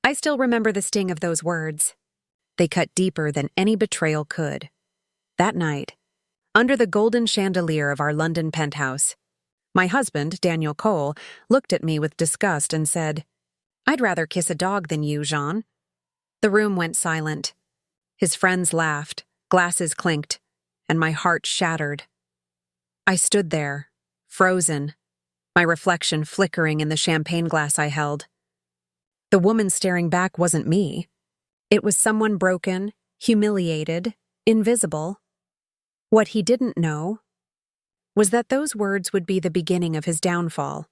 I still remember the sting of those words. They cut deeper than any betrayal could. That night, under the golden chandelier of our London penthouse, my husband, Daniel Cole, looked at me with disgust and said, "I'd rather kiss a dog than you, Jean." The room went silent. His friends laughed, glasses clinked, and my heart shattered. I stood there, frozen, my reflection flickering in the champagne glass I held. The woman staring back wasn't me. It was someone broken, humiliated, invisible. What he didn't know was that those words would be the beginning of his downfall,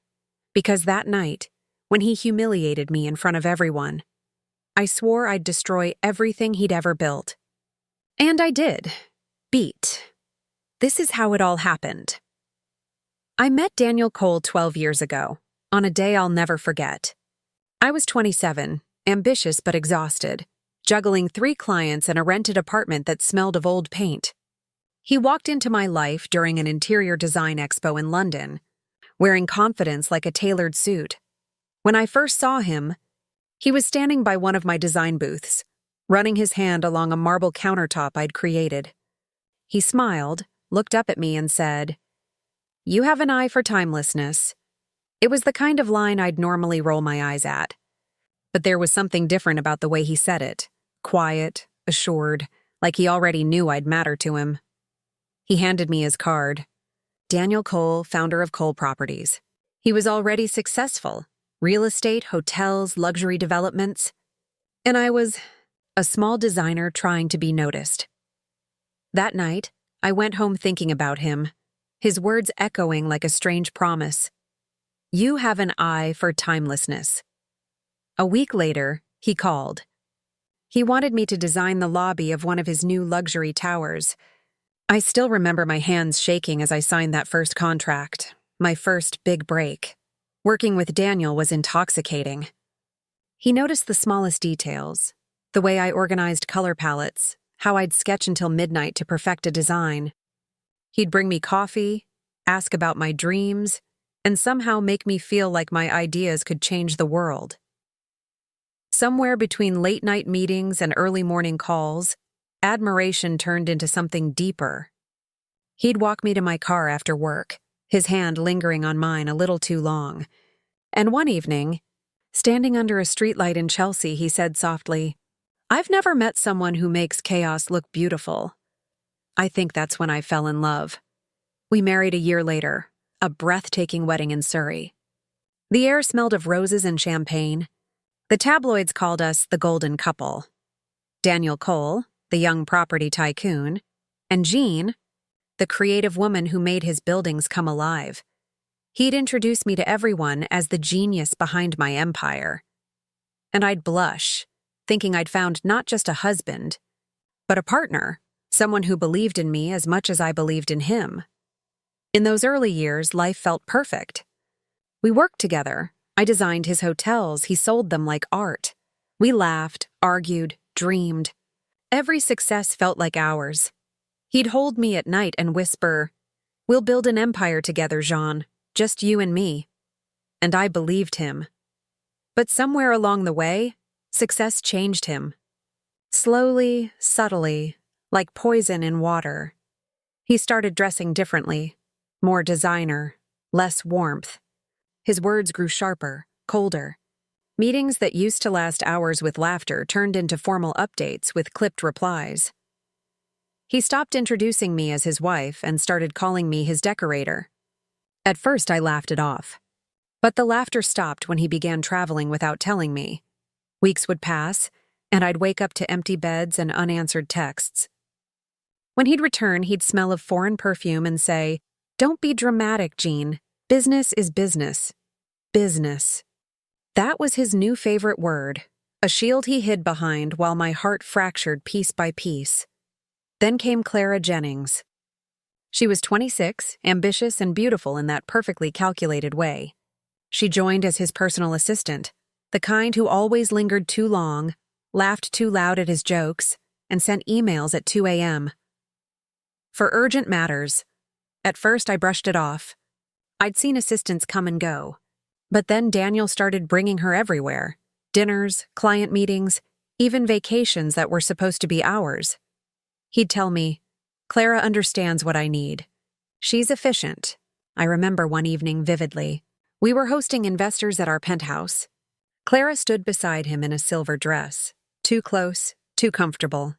because that night, when he humiliated me in front of everyone, I swore I'd destroy everything he'd ever built. And I did. Beat. This is how it all happened. I met Daniel Cole 12 years ago, on a day I'll never forget. I was 27, ambitious but exhausted, juggling 3 clients and a rented apartment that smelled of old paint. He walked into my life during an interior design expo in London, wearing confidence like a tailored suit. When I first saw him, he was standing by one of my design booths, running his hand along a marble countertop I'd created. He smiled, looked up at me and said, "You have an eye for timelessness." It was the kind of line I'd normally roll my eyes at. But there was something different about the way he said it, quiet, assured, like he already knew I'd matter to him. He handed me his card. Daniel Cole, founder of Cole Properties. He was already successful. Real estate, hotels, luxury developments. And I was a small designer trying to be noticed. That night, I went home thinking about him, his words echoing like a strange promise. You have an eye for timelessness. A week later, he called. He wanted me to design the lobby of one of his new luxury towers. I still remember my hands shaking as I signed that first contract, my first big break. Working with Daniel was intoxicating. He noticed the smallest details, the way I organized color palettes, how I'd sketch until midnight to perfect a design. He'd bring me coffee, ask about my dreams, and somehow make me feel like my ideas could change the world. Somewhere between late-night meetings and early morning calls, admiration turned into something deeper. He'd walk me to my car after work, his hand lingering on mine a little too long. And one evening, standing under a streetlight in Chelsea, he said softly, "I've never met someone who makes chaos look beautiful." I think that's when I fell in love. We married a year later, a breathtaking wedding in Surrey. The air smelled of roses and champagne. The tabloids called us the golden couple. Daniel Cole, the young property tycoon, and Jean, the creative woman who made his buildings come alive. He'd introduced me to everyone as the genius behind my empire. And I'd blush, thinking I'd found not just a husband, but a partner, someone who believed in me as much as I believed in him. In those early years, life felt perfect. We worked together. I designed his hotels, he sold them like art. We laughed, argued, dreamed. Every success felt like ours. He'd hold me at night and whisper, "We'll build an empire together, Jean, just you and me." And I believed him. But somewhere along the way, success changed him. Slowly, subtly, like poison in water. He started dressing differently, more designer, less warmth. His words grew sharper, colder. Meetings that used to last hours with laughter turned into formal updates with clipped replies. He stopped introducing me as his wife and started calling me his decorator. At first, I laughed it off. But the laughter stopped when he began traveling without telling me. Weeks would pass, and I'd wake up to empty beds and unanswered texts. When he'd return, he'd smell of foreign perfume and say, "Don't be dramatic, Jean. Business is business. Business." That was his new favorite word, a shield he hid behind while my heart fractured piece by piece. Then came Clara Jennings. She was 26, ambitious and beautiful in that perfectly calculated way. She joined as his personal assistant, the kind who always lingered too long, laughed too loud at his jokes, and sent emails at 2 a.m. For urgent matters. At first, I brushed it off. I'd seen assistants come and go. But then Daniel started bringing her everywhere, Dinners, client meetings, even vacations that were supposed to be ours. He'd tell me, "Clara understands what I need. She's efficient." I remember one evening vividly. We were hosting investors at our penthouse. Clara stood beside him in a silver dress, too close, too comfortable.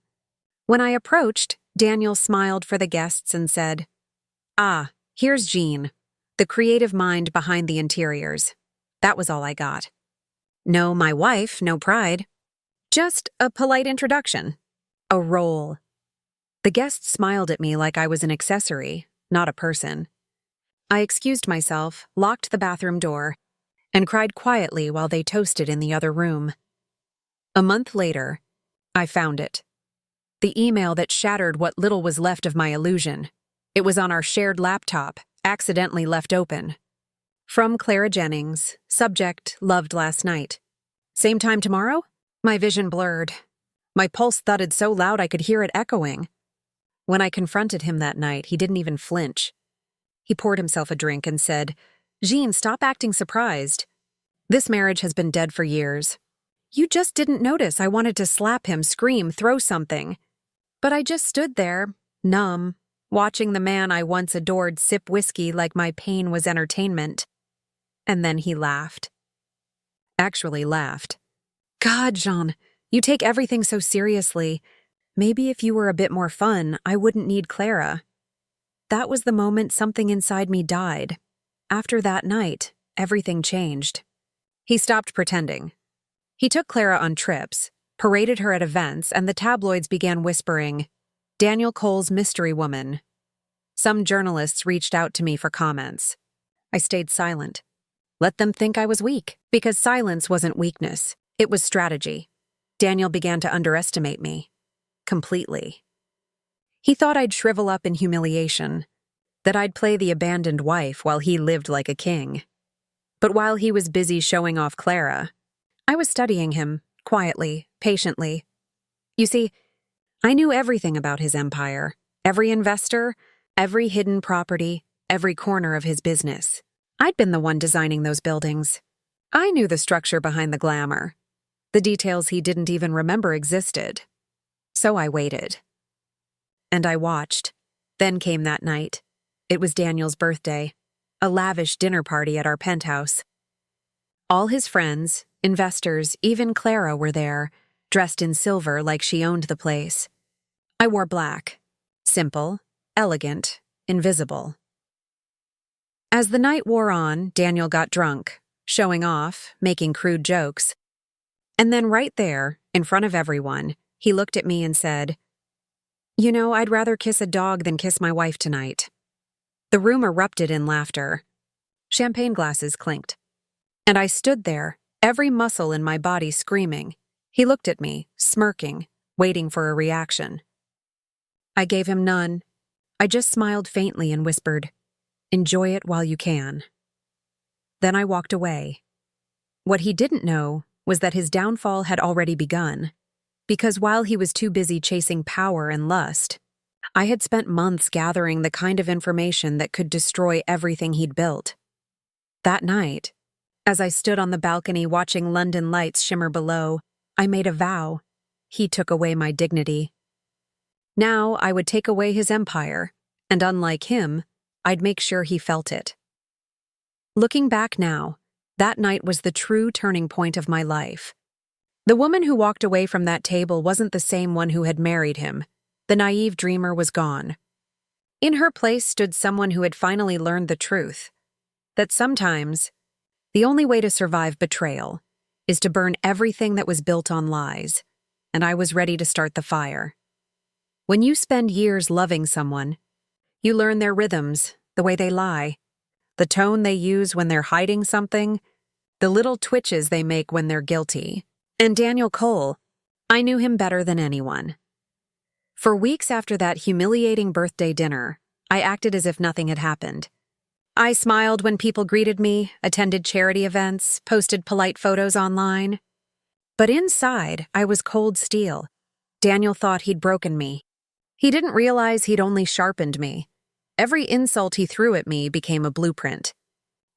When I approached, Daniel smiled for the guests and said, "Ah, here's Jean, the creative mind behind the interiors." That was all I got. No, my wife, no pride. Just a polite introduction. A role. The guests smiled at me like I was an accessory, not a person. I excused myself, locked the bathroom door, and cried quietly while they toasted in the other room. A month later, I found it. The email that shattered what little was left of my illusion. It was on our shared laptop, accidentally left open. From Clara Jennings, subject, loved last night. Same time tomorrow? My vision blurred. My pulse thudded so loud I could hear it echoing. When I confronted him that night, he didn't even flinch. He poured himself a drink and said, "Jean, stop acting surprised. This marriage has been dead for years. You just didn't notice I wanted to slap him, scream, throw something. But I just stood there, numb, watching the man I once adored sip whiskey like my pain was entertainment." And then he laughed. Actually laughed. "God, Jean, you take everything so seriously. Maybe if you were a bit more fun, I wouldn't need Clara." That was the moment something inside me died. After that night, everything changed. He stopped pretending. He took Clara on trips, paraded her at events, and the tabloids began whispering, "Daniel Cole's mystery woman." Some journalists reached out to me for comments. I stayed silent. Let them think I was weak, because silence wasn't weakness, it was strategy. Daniel began to underestimate me. Completely. He thought I'd shrivel up in humiliation, that I'd play the abandoned wife while he lived like a king. But while he was busy showing off Clara, I was studying him, quietly, patiently. You see, I knew everything about his empire, every investor, every hidden property, every corner of his business. I'd been the one designing those buildings. I knew the structure behind the glamour, the details he didn't even remember existed. So I waited. And I watched. Then came that night. It was Daniel's birthday, a lavish dinner party at our penthouse. All his friends, investors, even Clara were there, dressed in silver like she owned the place. I wore black. Simple, elegant, invisible. As the night wore on, Daniel got drunk, showing off, making crude jokes. And then right there, in front of everyone, he looked at me and said, "You know, I'd rather kiss a dog than kiss my wife tonight." The room erupted in laughter. Champagne glasses clinked. And I stood there, every muscle in my body screaming. He looked at me, smirking, waiting for a reaction. I gave him none. I just smiled faintly and whispered, "Enjoy it while you can." Then I walked away. What he didn't know was that his downfall had already begun, because while he was too busy chasing power and lust, I had spent months gathering the kind of information that could destroy everything he'd built. That night, as I stood on the balcony watching London lights shimmer below, I made a vow. He took away my dignity. Now I would take away his empire, and unlike him, I'd make sure he felt it. Looking back now, that night was the true turning point of my life. The woman who walked away from that table wasn't the same one who had married him. The naive dreamer was gone. In her place stood someone who had finally learned the truth, that sometimes the only way to survive betrayal is to burn everything that was built on lies, and I was ready to start the fire. When you spend years loving someone, you learn their rhythms, the way they lie, the tone they use when they're hiding something, the little twitches they make when they're guilty. And Daniel Cole, I knew him better than anyone. For weeks after that humiliating birthday dinner, I acted as if nothing had happened. I smiled when people greeted me, attended charity events, posted polite photos online. But inside, I was cold steel. Daniel thought he'd broken me. He didn't realize he'd only sharpened me. Every insult he threw at me became a blueprint.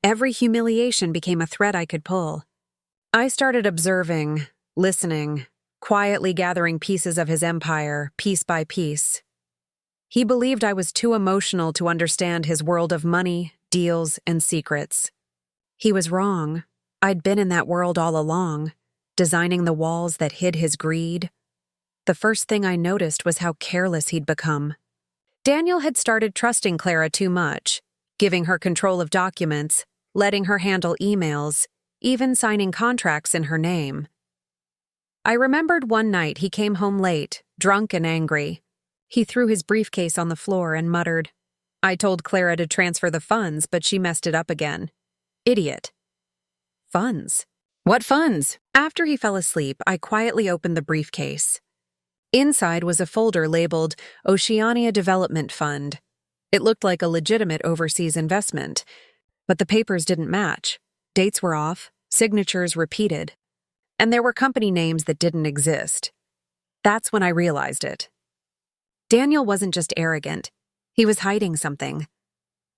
Every humiliation became a thread I could pull. I started observing, listening, quietly gathering pieces of his empire, piece by piece. He believed I was too emotional to understand his world of money, deals, and secrets. He was wrong. I'd been in that world all along, designing the walls that hid his greed. The first thing I noticed was how careless he'd become. Daniel had started trusting Clara too much, giving her control of documents, letting her handle emails, even signing contracts in her name. I remembered one night he came home late, drunk and angry. He threw his briefcase on the floor and muttered, "I told Clara to transfer the funds, but she messed it up again. Idiot." Funds? What funds? After he fell asleep, I quietly opened the briefcase. Inside was a folder labeled Oceania Development Fund. It looked like a legitimate overseas investment, but the papers didn't match. Dates were off, signatures repeated, and there were company names that didn't exist. That's when I realized it. Daniel wasn't just arrogant. He was hiding something.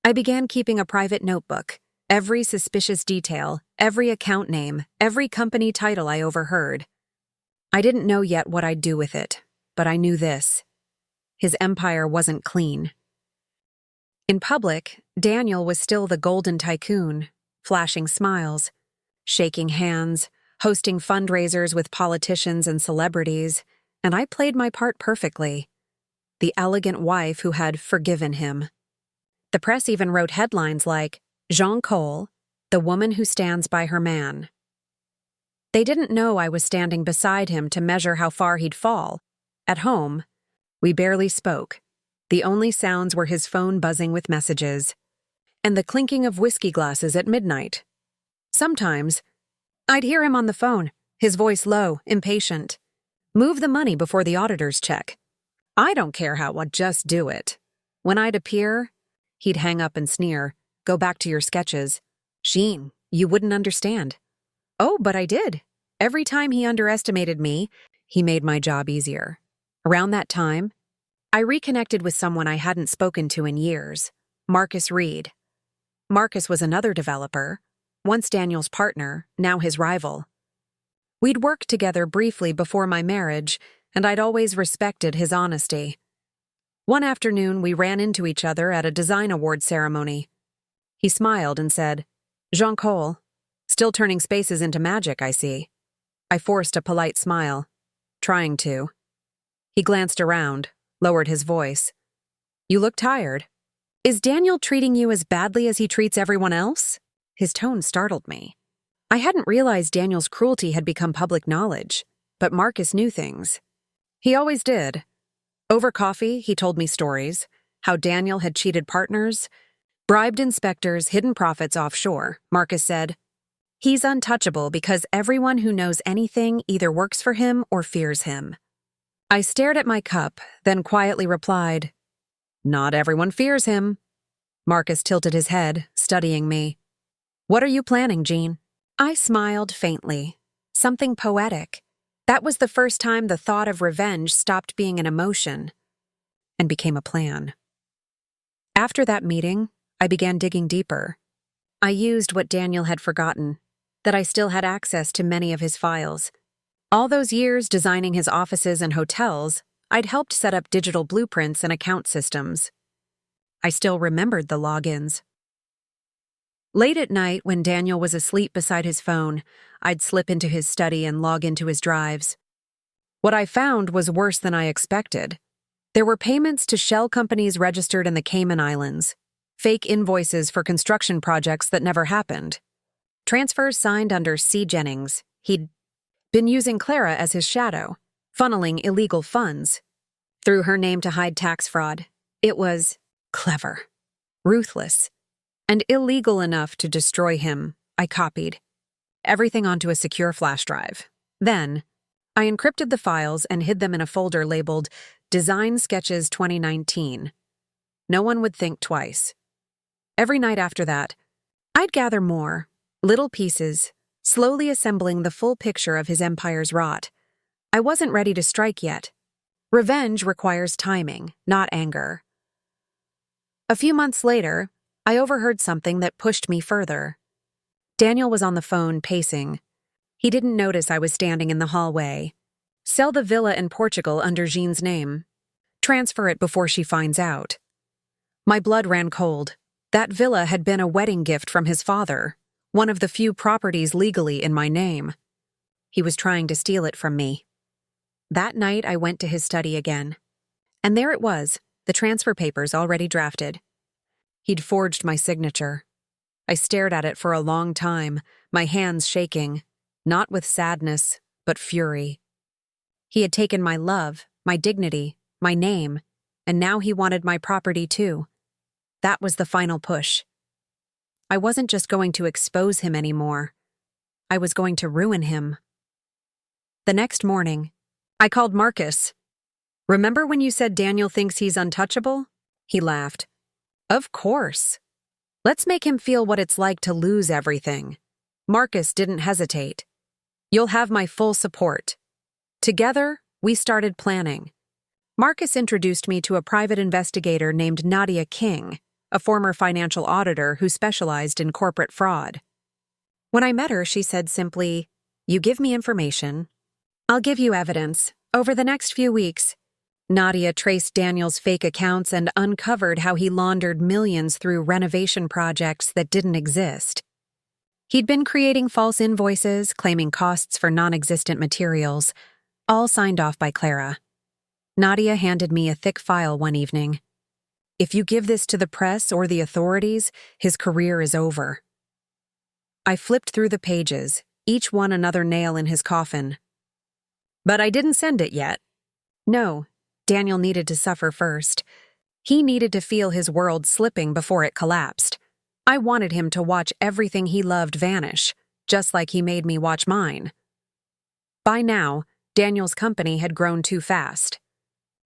I began keeping a private notebook. Every suspicious detail, every account name, every company title I overheard. I didn't know yet what I'd do with it, but I knew this. His empire wasn't clean. In public, Daniel was still the golden tycoon, flashing smiles, shaking hands, hosting fundraisers with politicians and celebrities, and I played my part perfectly. The elegant wife who had forgiven him. The press even wrote headlines like, "Jean Cole, the woman who stands by her man." They didn't know I was standing beside him to measure how far he'd fall. At home, we barely spoke. The only sounds were his phone buzzing with messages, and the clinking of whiskey glasses at midnight. Sometimes, I'd hear him on the phone, his voice low, impatient. "Move the money before the auditors check." "I don't care how, I'll just do it." When I'd appear, he'd hang up and sneer, "Go back to your sketches. Jean, you wouldn't understand." Oh, but I did. Every time he underestimated me, he made my job easier. Around that time, I reconnected with someone I hadn't spoken to in years, Marcus Reed. Marcus was another developer, once Daniel's partner, now his rival. We'd worked together briefly before my marriage, and I'd always respected his honesty. One afternoon, we ran into each other at a design award ceremony. He smiled and said, "Jean Cole, still turning spaces into magic, I see." I forced a polite smile, trying to. He glanced around, lowered his voice. "You look tired. Is Daniel treating you as badly as he treats everyone else?" His tone startled me. I hadn't realized Daniel's cruelty had become public knowledge, but Marcus knew things. He always did. Over coffee, he told me stories, how Daniel had cheated partners, bribed inspectors, hidden profits offshore. Marcus said, "He's untouchable because everyone who knows anything either works for him or fears him." I stared at my cup, then quietly replied, "Not everyone fears him." Marcus tilted his head, studying me. "What are you planning, Jean?" I smiled faintly. Something poetic. That was the first time the thought of revenge stopped being an emotion and became a plan. After that meeting, I began digging deeper. I used what Daniel had forgotten, that I still had access to many of his files. All those years designing his offices and hotels, I'd helped set up digital blueprints and account systems. I still remembered the logins. Late at night, when Daniel was asleep beside his phone, I'd slip into his study and log into his drives. What I found was worse than I expected. There were payments to shell companies registered in the Cayman Islands, fake invoices for construction projects that never happened, transfers signed under C. Jennings. He'd been using Clara as his shadow, funneling illegal funds through her name to hide tax fraud. It was clever, ruthless, and illegal enough to destroy him. I copied everything onto a secure flash drive. Then, I encrypted the files and hid them in a folder labeled Design Sketches 2019. No one would think twice. Every night after that, I'd gather more, little pieces, slowly assembling the full picture of his empire's rot. I wasn't ready to strike yet. Revenge requires timing, not anger. A few months later, I overheard something that pushed me further. Daniel was on the phone, pacing. He didn't notice I was standing in the hallway. Sell the villa in Portugal under Jean's name. Transfer it before she finds out. My blood ran cold. That villa had been a wedding gift from his father, one of the few properties legally in my name. He was trying to steal it from me. That night I went to his study again. And there it was, the transfer papers already drafted. He'd forged my signature. I stared at it for a long time, my hands shaking, not with sadness, but fury. He had taken my love, my dignity, my name, and now he wanted my property too. That was the final push. I wasn't just going to expose him anymore. I was going to ruin him. The next morning, I called Marcus. "Remember when you said Daniel thinks he's untouchable?" He laughed. "Of course. Let's make him feel what it's like to lose everything." Marcus didn't hesitate. "You'll have my full support." Together, we started planning. Marcus introduced me to a private investigator named Nadia King, a former financial auditor who specialized in corporate fraud. When I met her, she said simply, "You give me information, I'll give you evidence. Over the next few weeks." Nadia traced Daniel's fake accounts and uncovered how he laundered millions through renovation projects that didn't exist. He'd been creating false invoices, claiming costs for non-existent materials, all signed off by Clara. Nadia handed me a thick file one evening. "If you give this to the press or the authorities, his career is over." I flipped through the pages, each one another nail in his coffin. But I didn't send it yet. No, Daniel needed to suffer first. He needed to feel his world slipping before it collapsed. I wanted him to watch everything he loved vanish, just like he made me watch mine. By now, Daniel's company had grown too fast.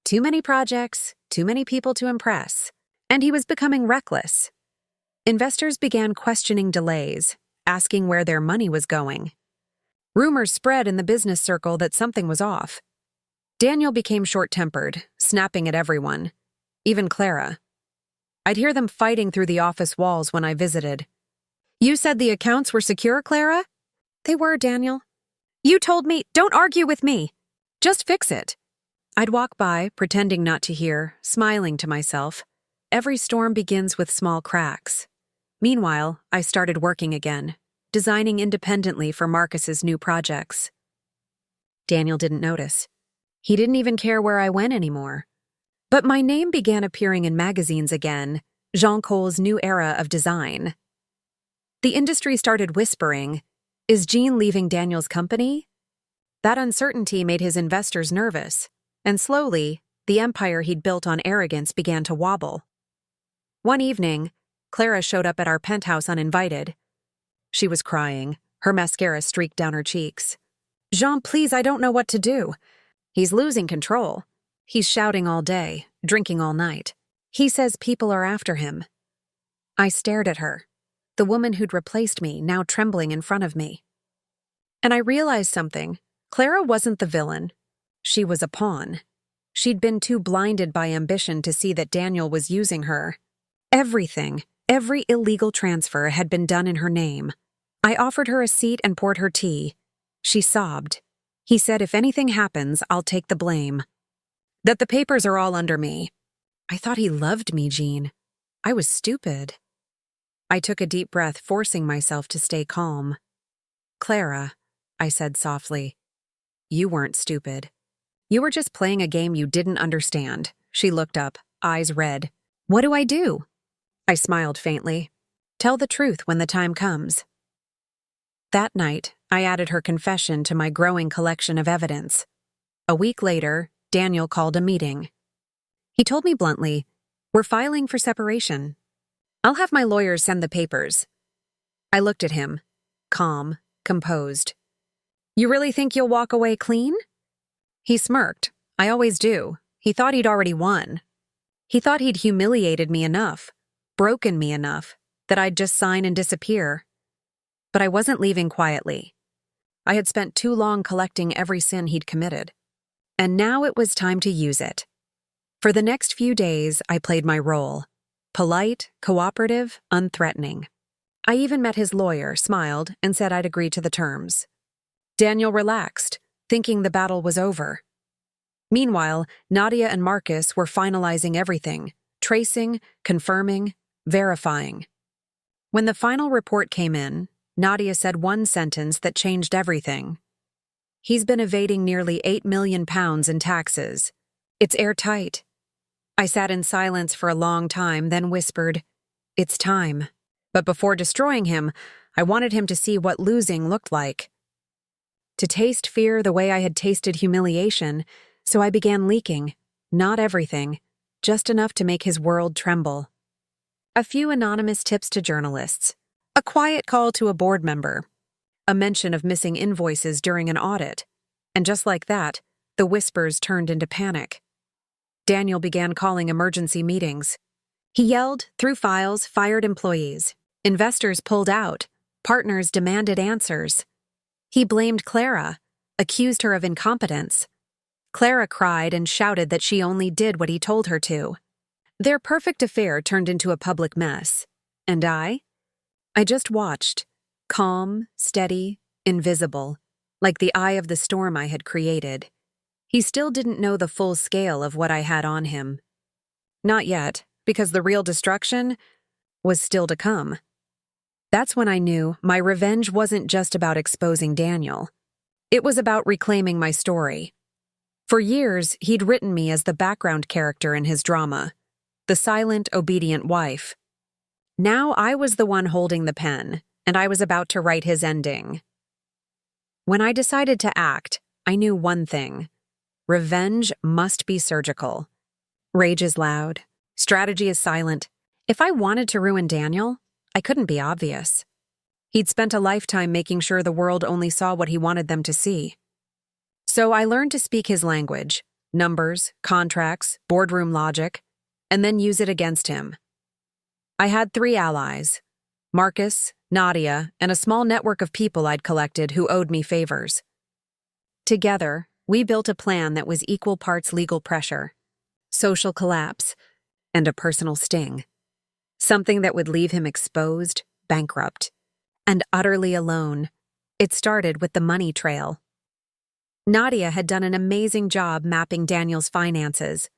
Too many projects, too many people to impress, and he was becoming reckless. Investors began questioning delays, asking where their money was going. Rumors spread in the business circle that something was off. Daniel became short-tempered, snapping at everyone, even Clara. I'd hear them fighting through the office walls when I visited. "You said the accounts were secure, Clara?" "They were, Daniel." "You told me, don't argue with me. Just fix it." I'd walk by, pretending not to hear, smiling to myself. Every storm begins with small cracks. Meanwhile, I started working again, designing independently for Marcus's new projects. Daniel didn't notice. He didn't even care where I went anymore. But my name began appearing in magazines again, Jean Cole's new era of design. The industry started whispering, "Is Jean leaving Daniel's company?" That uncertainty made his investors nervous, and slowly, the empire he'd built on arrogance began to wobble. One evening, Clara showed up at our penthouse uninvited. She was crying, her mascara streaked down her cheeks. "Jean, please, I don't know what to do. He's losing control. He's shouting all day, drinking all night. He says people are after him." I stared at her, the woman who'd replaced me now trembling in front of me. And I realized something. Clara wasn't the villain. She was a pawn. She'd been too blinded by ambition to see that Daniel was using her. Everything, every illegal transfer had been done in her name. I offered her a seat and poured her tea. She sobbed. He said, "If anything happens, I'll take the blame. That the papers are all under me." I thought he loved me, Jean. I was stupid. I took a deep breath, forcing myself to stay calm. "Clara," I said softly, "you weren't stupid. You were just playing a game you didn't understand." She looked up, eyes red. "What do I do?" I smiled faintly. "Tell the truth when the time comes." That night, I added her confession to my growing collection of evidence. A week later, Daniel called a meeting. He told me bluntly, "We're filing for separation. I'll have my lawyers send the papers." I looked at him, calm, composed. "You really think you'll walk away clean?" He smirked. "I always do." He thought he'd already won. He thought he'd humiliated me enough, broken me enough, that I'd just sign and disappear. But I wasn't leaving quietly. I had spent too long collecting every sin he'd committed. And now it was time to use it. For the next few days, I played my role. Polite, cooperative, unthreatening. I even met his lawyer, smiled, and said I'd agree to the terms. Daniel relaxed, thinking the battle was over. Meanwhile, Nadia and Marcus were finalizing everything, tracing, confirming, verifying. When the final report came in, Nadia said one sentence that changed everything. "He's been evading nearly £8 million in taxes. It's airtight." I sat in silence for a long time, then whispered, "It's time." But before destroying him, I wanted him to see what losing looked like. To taste fear the way I had tasted humiliation, so I began leaking, not everything, just enough to make his world tremble. A few anonymous tips to journalists, a quiet call to a board member, a mention of missing invoices during an audit, and just like that, the whispers turned into panic. Daniel began calling emergency meetings. He yelled, threw files, fired employees. Investors pulled out. Partners demanded answers. He blamed Clara, accused her of incompetence. Clara cried and shouted that she only did what he told her to. Their perfect affair turned into a public mess. And I just watched, calm, steady, invisible, like the eye of the storm I had created. He still didn't know the full scale of what I had on him. Not yet, because the real destruction was still to come. That's when I knew my revenge wasn't just about exposing Daniel. It was about reclaiming my story. For years, he'd written me as the background character in his drama, the silent, obedient wife. Now I was the one holding the pen, and I was about to write his ending. When I decided to act, I knew one thing. Revenge must be surgical. Rage is loud. Strategy is silent. If I wanted to ruin Daniel, I couldn't be obvious. He'd spent a lifetime making sure the world only saw what he wanted them to see. So I learned to speak his language, numbers, contracts, boardroom logic, and then use it against him. I had 3 allies, Marcus, Nadia, and a small network of people I'd collected who owed me favors. Together, we built a plan that was equal parts legal pressure, social collapse, and a personal sting. Something that would leave him exposed, bankrupt, and utterly alone. It started with the money trail. Nadia had done an amazing job mapping Daniel's finances.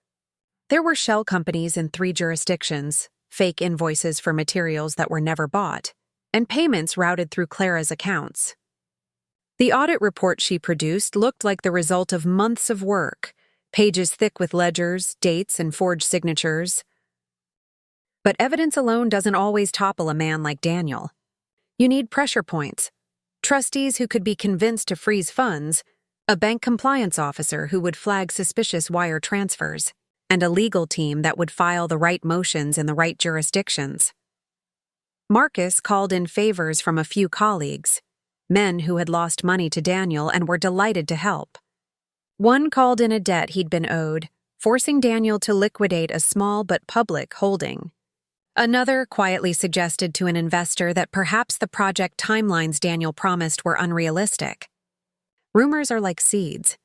There were shell companies in 3 jurisdictions, fake invoices for materials that were never bought, and payments routed through Clara's accounts. The audit report she produced looked like the result of months of work, pages thick with ledgers, dates, and forged signatures. But evidence alone doesn't always topple a man like Daniel. You need pressure points, trustees who could be convinced to freeze funds, a bank compliance officer who would flag suspicious wire transfers, and a legal team that would file the right motions in the right jurisdictions. Marcus called in favors from a few colleagues, men who had lost money to Daniel and were delighted to help. One called in a debt he'd been owed, forcing Daniel to liquidate a small but public holding. Another quietly suggested to an investor that perhaps the project timelines Daniel promised were unrealistic. Rumors are like seeds.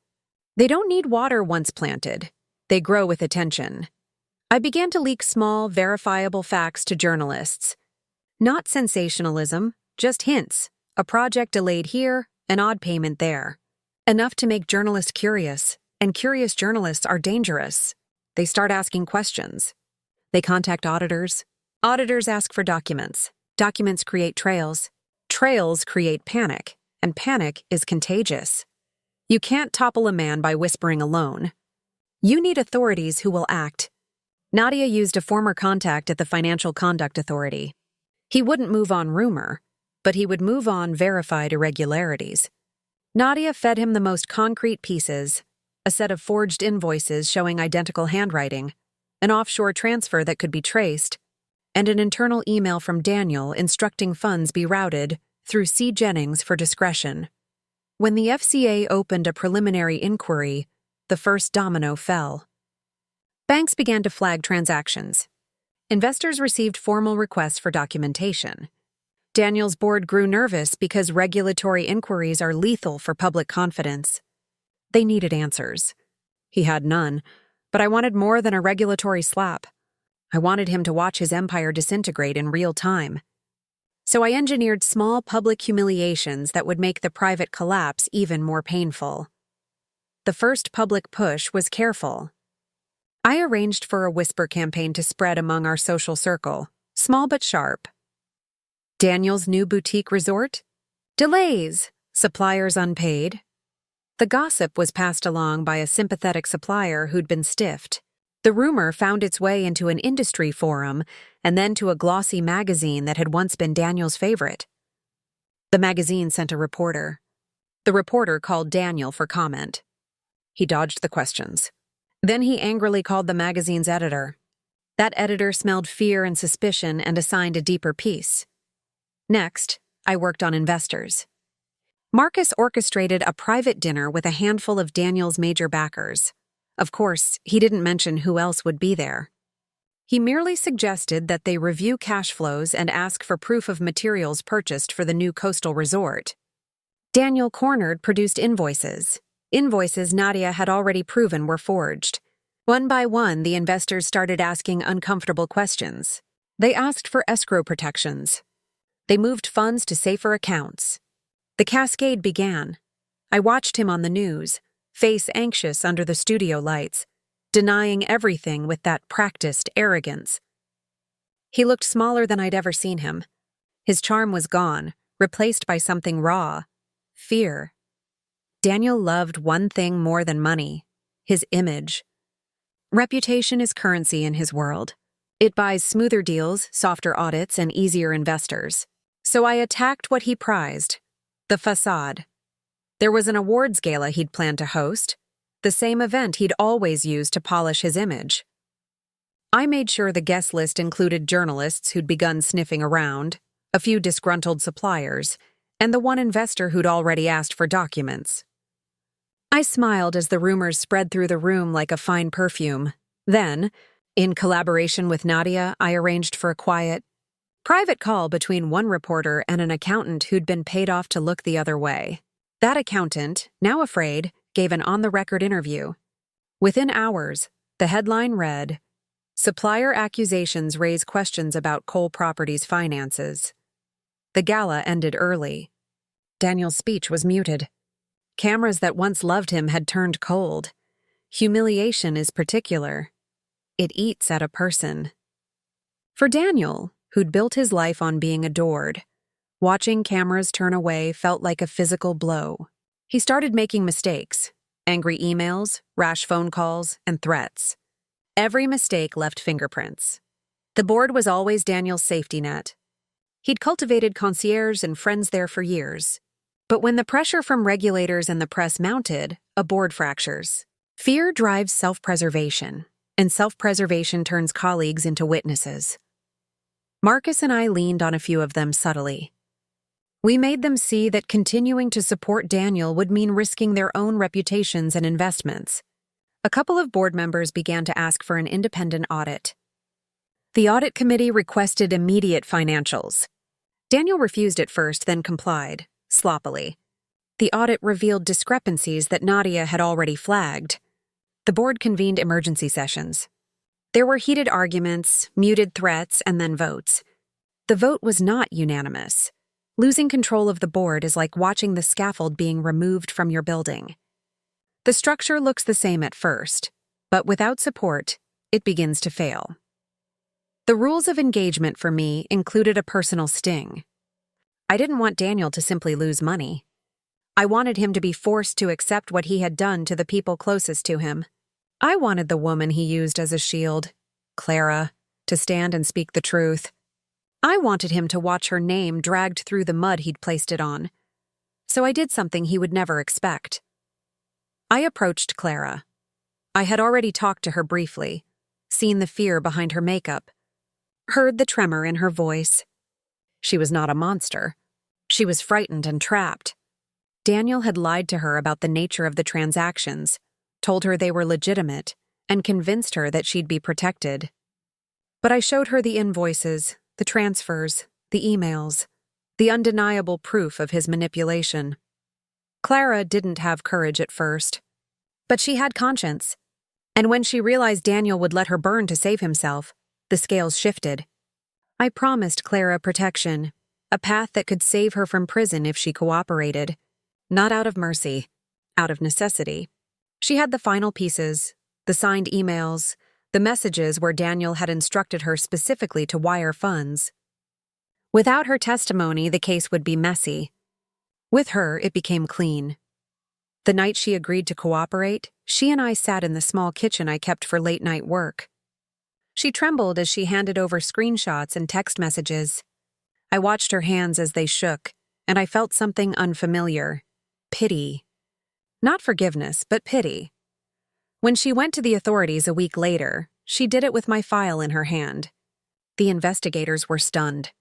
They don't need water once planted. They grow with attention. I began to leak small, verifiable facts to journalists. Not sensationalism, just hints. A project delayed here, an odd payment there. Enough to make journalists curious, and curious journalists are dangerous. They start asking questions. They contact auditors. Auditors ask for documents. Documents create trails. Trails create panic, and panic is contagious. You can't topple a man by whispering alone. You need authorities who will act. Nadia used a former contact at the Financial Conduct Authority. He wouldn't move on rumor, but he would move on verified irregularities. Nadia fed him the most concrete pieces, a set of forged invoices showing identical handwriting, an offshore transfer that could be traced, and an internal email from Daniel instructing funds be routed through C. Jennings for discretion. When the FCA opened a preliminary inquiry, the first domino fell. Banks began to flag transactions. Investors received formal requests for documentation. Daniel's board grew nervous because regulatory inquiries are lethal for public confidence. They needed answers. He had none, but I wanted more than a regulatory slap. I wanted him to watch his empire disintegrate in real time. So I engineered small public humiliations that would make the private collapse even more painful. The first public push was careful. I arranged for a whisper campaign to spread among our social circle, small but sharp. Daniel's new boutique resort? Delays, suppliers unpaid. The gossip was passed along by a sympathetic supplier who'd been stiffed. The rumor found its way into an industry forum and then to a glossy magazine that had once been Daniel's favorite. The magazine sent a reporter. The reporter called Daniel for comment. He dodged the questions. Then he angrily called the magazine's editor. That editor smelled fear and suspicion and assigned a deeper piece. Next, I worked on investors. Marcus orchestrated a private dinner with a handful of Daniel's major backers. Of course, he didn't mention who else would be there. He merely suggested that they review cash flows and ask for proof of materials purchased for the new coastal resort. Daniel cornered produced invoices. Invoices Nadia had already proven were forged. One by one, the investors started asking uncomfortable questions. They asked for escrow protections. They moved funds to safer accounts. The cascade began. I watched him on the news, face anxious under the studio lights, denying everything with that practiced arrogance. He looked smaller than I'd ever seen him. His charm was gone, replaced by something raw: fear. Daniel loved one thing more than money: his image. Reputation is currency in his world. It buys smoother deals, softer audits, and easier investors. So I attacked what he prized: the facade. There was an awards gala he'd planned to host, the same event he'd always used to polish his image. I made sure the guest list included journalists who'd begun sniffing around, a few disgruntled suppliers, and the one investor who'd already asked for documents. I smiled as the rumors spread through the room like a fine perfume. Then, in collaboration with Nadia, I arranged for a quiet, private call between one reporter and an accountant who'd been paid off to look the other way. That accountant, now afraid, gave an on-the-record interview. Within hours, the headline read, "Supplier accusations raise questions about Cole Properties' finances." The gala ended early. Daniel's speech was muted. Cameras that once loved him had turned cold. Humiliation is particular. It eats at a person. For Daniel, who'd built his life on being adored, watching cameras turn away felt like a physical blow. He started making mistakes: angry emails, rash phone calls, and threats. Every mistake left fingerprints. The board was always Daniel's safety net. He'd cultivated concierges and friends there for years. But when the pressure from regulators and the press mounted, a board fractures. Fear drives self-preservation, and self-preservation turns colleagues into witnesses. Marcus and I leaned on a few of them subtly. We made them see that continuing to support Daniel would mean risking their own reputations and investments. A couple of board members began to ask for an independent audit. The audit committee requested immediate financials. Daniel refused at first, then complied, sloppily. The audit revealed discrepancies that Nadia had already flagged. The board convened emergency sessions. There were heated arguments, muted threats, and then votes. The vote was not unanimous. Losing control of the board is like watching the scaffold being removed from your building. The structure looks the same at first, but without support, it begins to fail. The rules of engagement for me included a personal sting. I didn't want Daniel to simply lose money. I wanted him to be forced to accept what he had done to the people closest to him. I wanted the woman he used as a shield, Clara, to stand and speak the truth. I wanted him to watch her name dragged through the mud he'd placed it on. So I did something he would never expect. I approached Clara. I had already talked to her briefly, seen the fear behind her makeup, heard the tremor in her voice. She was not a monster. She was frightened and trapped. Daniel had lied to her about the nature of the transactions, told her they were legitimate, and convinced her that she'd be protected. But I showed her the invoices, the transfers, the emails, the undeniable proof of his manipulation. Clara didn't have courage at first, but she had conscience. And when she realized Daniel would let her burn to save himself, the scales shifted. I promised Clara protection, a path that could save her from prison if she cooperated. Not out of mercy, out of necessity. She had the final pieces, the signed emails, the messages where Daniel had instructed her specifically to wire funds. Without her testimony, the case would be messy. With her, it became clean. The night she agreed to cooperate, she and I sat in the small kitchen I kept for late-night work. She trembled as she handed over screenshots and text messages. I watched her hands as they shook, and I felt something unfamiliar. Pity. Not forgiveness, but pity. When she went to the authorities a week later, she did it with my file in her hand. The investigators were stunned.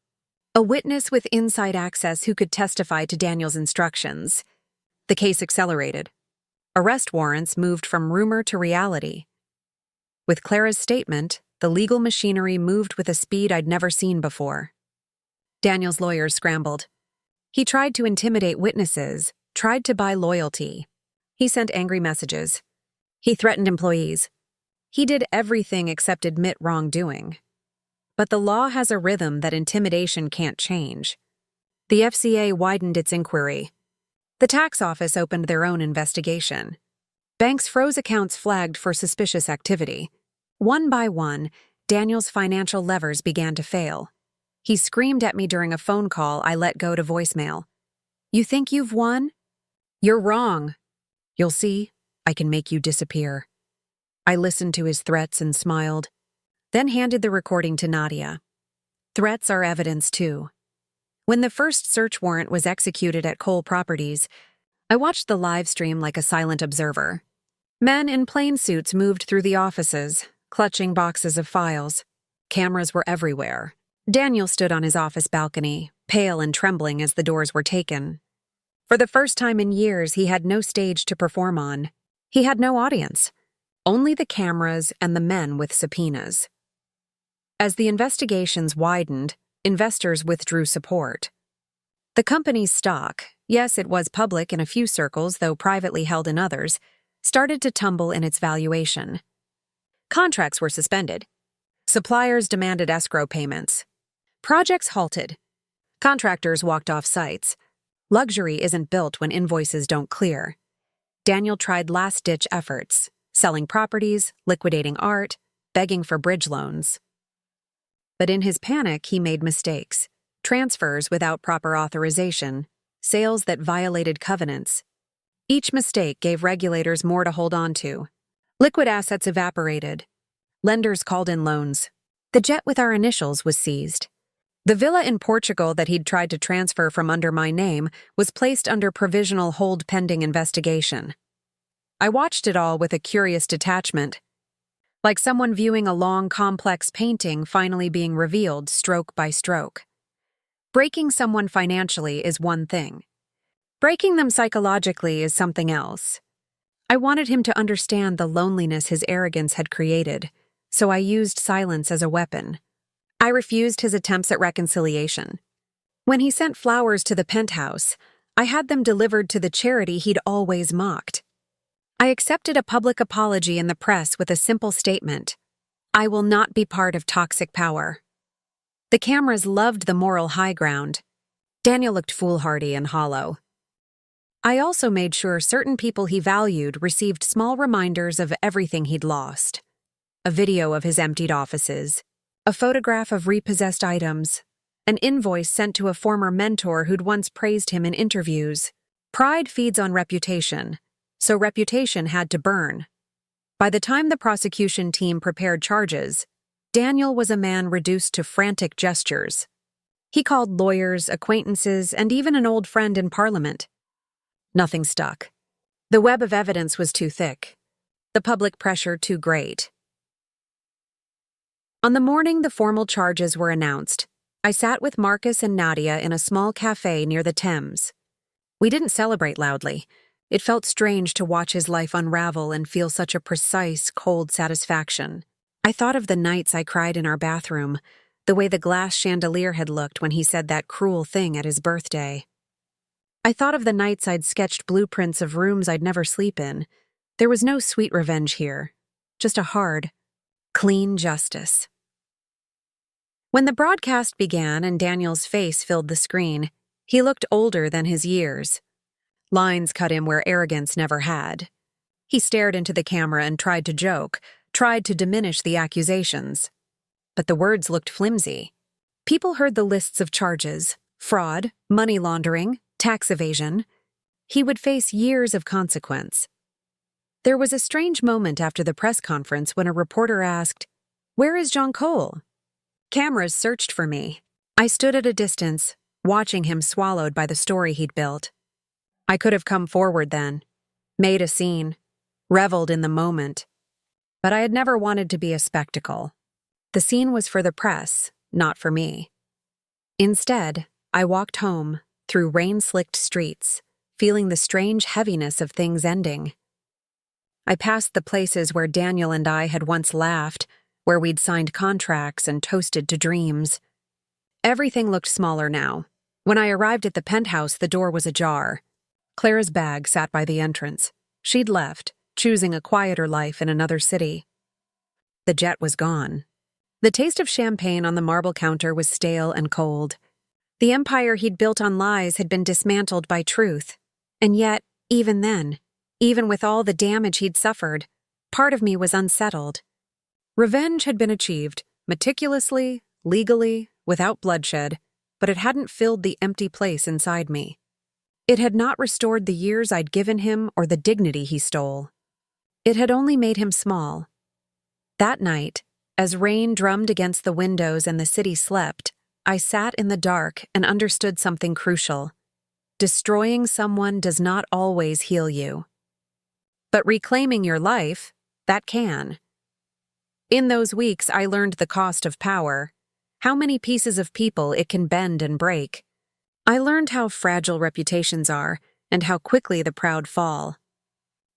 A witness with inside access who could testify to Daniel's instructions. The case accelerated. Arrest warrants moved from rumor to reality. With Clara's statement, the legal machinery moved with a speed I'd never seen before. Daniel's lawyers scrambled. He tried to intimidate witnesses, tried to buy loyalty. He sent angry messages. He threatened employees. He did everything except admit wrongdoing. But the law has a rhythm that intimidation can't change. The FCA widened its inquiry. The tax office opened their own investigation. Banks froze accounts flagged for suspicious activity. One by one, Daniel's financial levers began to fail. He screamed at me during a phone call I let go to voicemail. "You think you've won? You're wrong. You'll see, I can make you disappear." I listened to his threats and smiled, then handed the recording to Nadia. Threats are evidence too. When the first search warrant was executed at Cole Properties, I watched the live stream like a silent observer. Men in plain suits moved through the offices, clutching boxes of files. Cameras were everywhere. Daniel stood on his office balcony, pale and trembling as the doors were taken. For the first time in years, he had no stage to perform on. He had no audience, only the cameras and the men with subpoenas. As the investigations widened, investors withdrew support. The company's stock, yes, it was public in a few circles, though privately held in others, started to tumble in its valuation. Contracts were suspended. Suppliers demanded escrow payments. Projects halted. Contractors walked off sites. Luxury isn't built when invoices don't clear. Daniel tried last-ditch efforts, selling properties, liquidating art, begging for bridge loans. But in his panic, he made mistakes. Transfers without proper authorization, sales that violated covenants. Each mistake gave regulators more to hold on to. Liquid assets evaporated. Lenders called in loans. The jet with our initials was seized. The villa in Portugal that he'd tried to transfer from under my name was placed under provisional hold pending investigation. I watched it all with a curious detachment, like someone viewing a long, complex painting finally being revealed stroke by stroke. Breaking someone financially is one thing. Breaking them psychologically is something else. I wanted him to understand the loneliness his arrogance had created, so I used silence as a weapon. I refused his attempts at reconciliation. When he sent flowers to the penthouse, I had them delivered to the charity he'd always mocked. I accepted a public apology in the press with a simple statement: I will not be part of toxic power. The cameras loved the moral high ground. Daniel looked foolhardy and hollow. I also made sure certain people he valued received small reminders of everything he'd lost. A video of his emptied offices, a photograph of repossessed items, an invoice sent to a former mentor who'd once praised him in interviews. Pride feeds on reputation, so reputation had to burn. By the time the prosecution team prepared charges, Daniel was a man reduced to frantic gestures. He called lawyers, acquaintances, and even an old friend in Parliament. Nothing stuck. The web of evidence was too thick, the public pressure too great. On the morning the formal charges were announced, I sat with Marcus and Nadia in a small cafe near the Thames. We didn't celebrate loudly. It felt strange to watch his life unravel and feel such a precise, cold satisfaction. I thought of the nights I cried in our bathroom, the way the glass chandelier had looked when he said that cruel thing at his birthday. I thought of the nights I'd sketched blueprints of rooms I'd never sleep in. There was no sweet revenge here, just a hard, clean justice. When the broadcast began and Daniel's face filled the screen, he looked older than his years. Lines cut him where arrogance never had. He stared into the camera and tried to joke, tried to diminish the accusations. But the words looked flimsy. People heard the lists of charges: fraud, money laundering, tax evasion. He would face years of consequence. There was a strange moment after the press conference when a reporter asked, "Where is John Cole?" Cameras searched for me. I stood at a distance, watching him swallowed by the story he'd built. I could have come forward then, made a scene, reveled in the moment. But I had never wanted to be a spectacle. The scene was for the press, not for me. Instead, I walked home, through rain-slicked streets, feeling the strange heaviness of things ending. I passed the places where Daniel and I had once laughed, where we'd signed contracts and toasted to dreams. Everything looked smaller now. When I arrived at the penthouse, the door was ajar. Clara's bag sat by the entrance. She'd left, choosing a quieter life in another city. The jet was gone. The taste of champagne on the marble counter was stale and cold. The empire he'd built on lies had been dismantled by truth. And yet, even then, even with all the damage he'd suffered, part of me was unsettled. Revenge had been achieved, meticulously, legally, without bloodshed, but it hadn't filled the empty place inside me. It had not restored the years I'd given him or the dignity he stole. It had only made him small. That night, as rain drummed against the windows and the city slept, I sat in the dark and understood something crucial. Destroying someone does not always heal you. But reclaiming your life, that can. In those weeks, I learned the cost of power, how many pieces of people it can bend and break. I learned how fragile reputations are and how quickly the proud fall.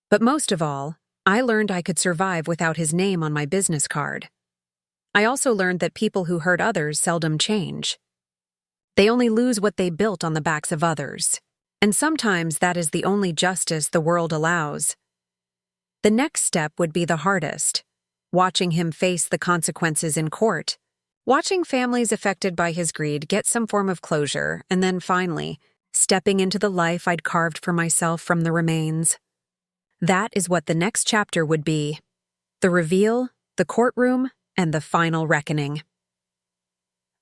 But most of all, I learned I could survive without his name on my business card. I also learned that people who hurt others seldom change. They only lose what they built on the backs of others, and sometimes that is the only justice the world allows. The next step would be the hardest, watching him face the consequences in court, watching families affected by his greed get some form of closure, and then finally, stepping into the life I'd carved for myself from the remains. That is what the next chapter would be: the reveal, the courtroom, and the final reckoning.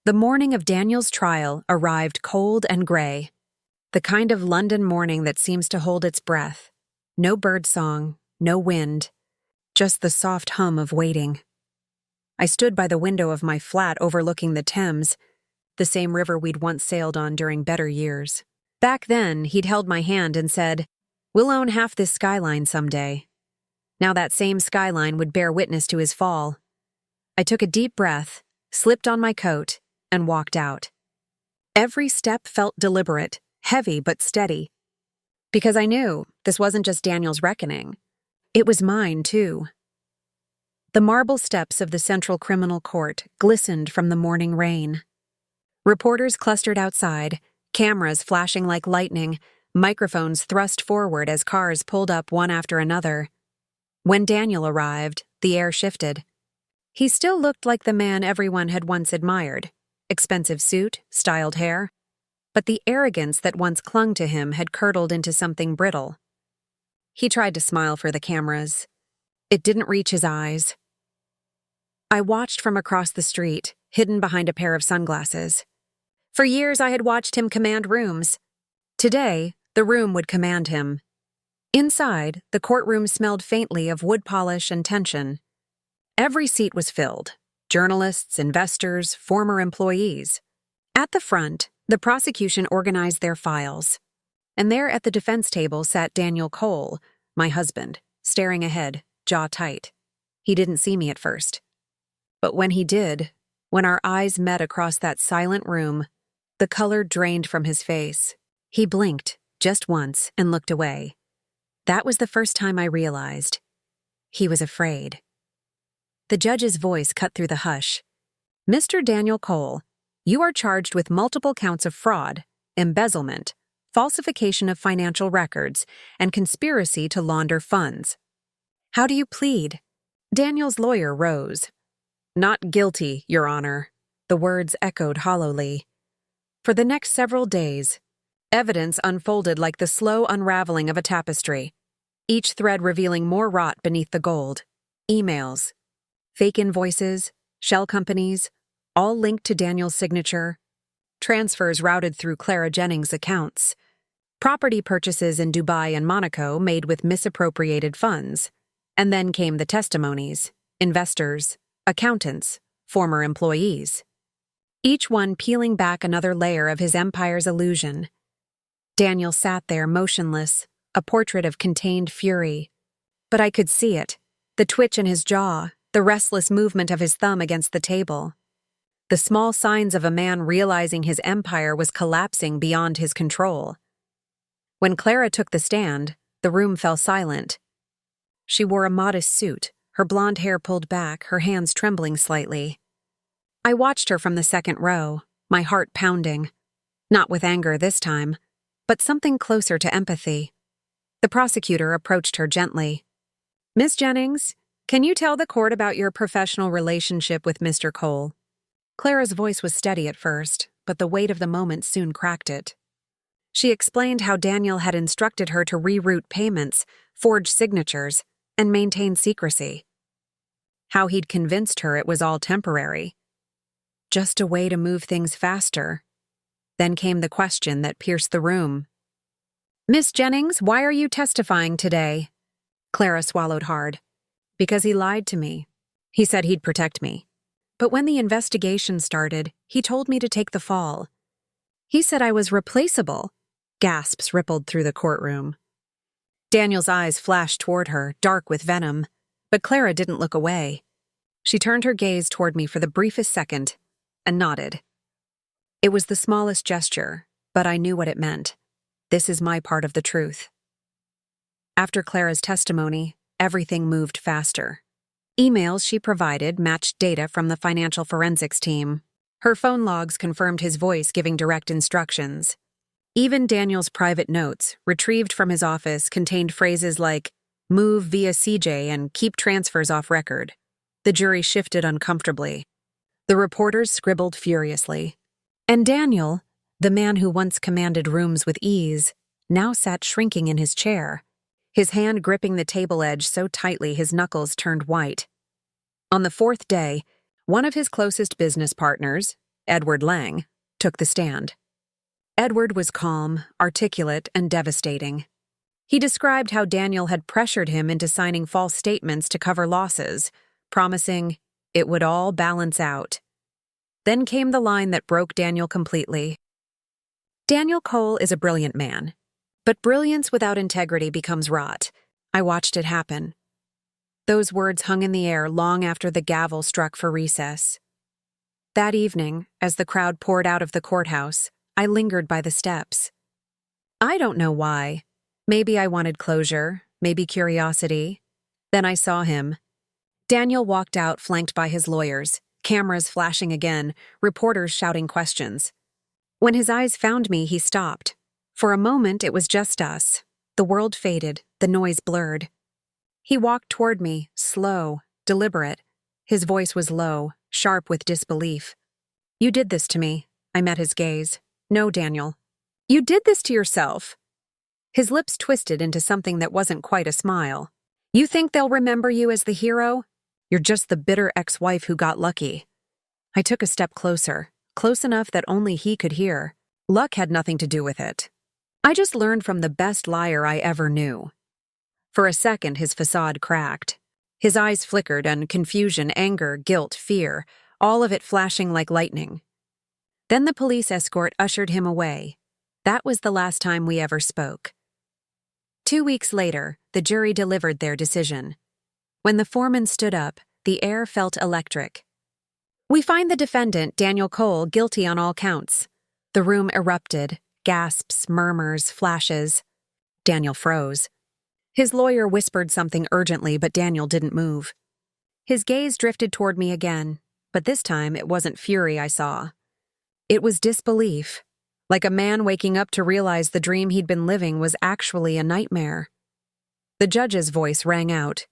The morning of Daniel's trial arrived cold and gray, the kind of London morning that seems to hold its breath. No birdsong, no wind, just the soft hum of waiting. I stood by the window of my flat overlooking the Thames, the same river we'd once sailed on during better years. Back then, he'd held my hand and said, "We'll own half this skyline someday." Now that same skyline would bear witness to his fall. I took a deep breath, slipped on my coat, and walked out. Every step felt deliberate, heavy but steady. Because I knew this wasn't just Daniel's reckoning. It was mine, too. The marble steps of the Central Criminal Court glistened from the morning rain. Reporters clustered outside, cameras flashing like lightning, microphones thrust forward as cars pulled up one after another. When Daniel arrived, the air shifted. He still looked like the man everyone had once admired. Expensive suit, styled hair. But the arrogance that once clung to him had curdled into something brittle. He tried to smile for the cameras. It didn't reach his eyes. I watched from across the street, hidden behind a pair of sunglasses. For years I had watched him command rooms. Today, the room would command him. Inside, the courtroom smelled faintly of wood polish and tension. Every seat was filled: journalists, investors, former employees. At the front, the prosecution organized their files. And there at the defense table sat Daniel Cole, my husband, staring ahead, jaw tight. He didn't see me at first. But when he did, when our eyes met across that silent room, the color drained from his face. He blinked, just once, and looked away. That was the first time I realized. He was afraid. The judge's voice cut through the hush. "Mr. Daniel Cole, you are charged with multiple counts of fraud, embezzlement, falsification of financial records, and conspiracy to launder funds. How do you plead?" Daniel's lawyer rose. "Not guilty, Your Honor." The words echoed hollowly. For the next several days, evidence unfolded like the slow unraveling of a tapestry, each thread revealing more rot beneath the gold. Emails, fake invoices, shell companies, all linked to Daniel's signature. Transfers routed through Clara Jennings' accounts. Property purchases in Dubai and Monaco made with misappropriated funds. And then came the testimonies, investors, accountants, former employees. Each one peeling back another layer of his empire's illusion. Daniel sat there motionless, a portrait of contained fury. But I could see it, the twitch in his jaw, the restless movement of his thumb against the table. The small signs of a man realizing his empire was collapsing beyond his control. When Clara took the stand, the room fell silent. She wore a modest suit, her blonde hair pulled back, her hands trembling slightly. I watched her from the second row, my heart pounding. Not with anger this time, but something closer to empathy. The prosecutor approached her gently. "Miss Jennings, can you tell the court about your professional relationship with Mr. Cole?" Clara's voice was steady at first, but the weight of the moment soon cracked it. She explained how Daniel had instructed her to reroute payments, forge signatures, and maintain secrecy. How he'd convinced her it was all temporary. Just a way to move things faster. Then came the question that pierced the room. "Miss Jennings, why are you testifying today?" Clara swallowed hard. "Because he lied to me. He said he'd protect me. But when the investigation started, he told me to take the fall. He said I was replaceable." Gasps rippled through the courtroom. Daniel's eyes flashed toward her, dark with venom, but Clara didn't look away. She turned her gaze toward me for the briefest second and nodded. It was the smallest gesture, but I knew what it meant. This is my part of the truth. After Clara's testimony, everything moved faster. Emails she provided matched data from the financial forensics team. Her phone logs confirmed his voice giving direct instructions. Even Daniel's private notes, retrieved from his office, contained phrases like, "move via CJ and keep transfers off record." The jury shifted uncomfortably. The reporters scribbled furiously. And Daniel, the man who once commanded rooms with ease, now sat shrinking in his chair, his hand gripping the table edge so tightly his knuckles turned white. On the fourth day, one of his closest business partners, Edward Lang, took the stand. Edward was calm, articulate, and devastating. He described how Daniel had pressured him into signing false statements to cover losses, promising it would all balance out. Then came the line that broke Daniel completely. "Daniel Cole is a brilliant man, but brilliance without integrity becomes rot. I watched it happen." Those words hung in the air long after the gavel struck for recess. That evening, as the crowd poured out of the courthouse, I lingered by the steps. I don't know why. Maybe I wanted closure, maybe curiosity. Then I saw him. Daniel walked out flanked by his lawyers, cameras flashing again, reporters shouting questions. When his eyes found me, he stopped. For a moment, it was just us. The world faded, the noise blurred. He walked toward me, slow, deliberate. His voice was low, sharp with disbelief. "You did this to me." I met his gaze. "No, Daniel. You did this to yourself." His lips twisted into something that wasn't quite a smile. "You think they'll remember you as the hero? You're just the bitter ex-wife who got lucky." I took a step closer, close enough that only he could hear. Luck had nothing to do with it. I just learned from the best liar I ever knew. For a second, his facade cracked. His eyes flickered, and confusion, anger, guilt, fear, all of it flashing like lightning. Then the police escort ushered him away. That was the last time we ever spoke. 2 weeks later, the jury delivered their decision. When the foreman stood up, the air felt electric. "We find the defendant, Daniel Cole, guilty on all counts." The room erupted, gasps, murmurs, flashes. Daniel froze. His lawyer whispered something urgently, but Daniel didn't move. His gaze drifted toward me again, but this time it wasn't fury I saw. It was disbelief, like a man waking up to realize the dream he'd been living was actually a nightmare. The judge's voice rang out.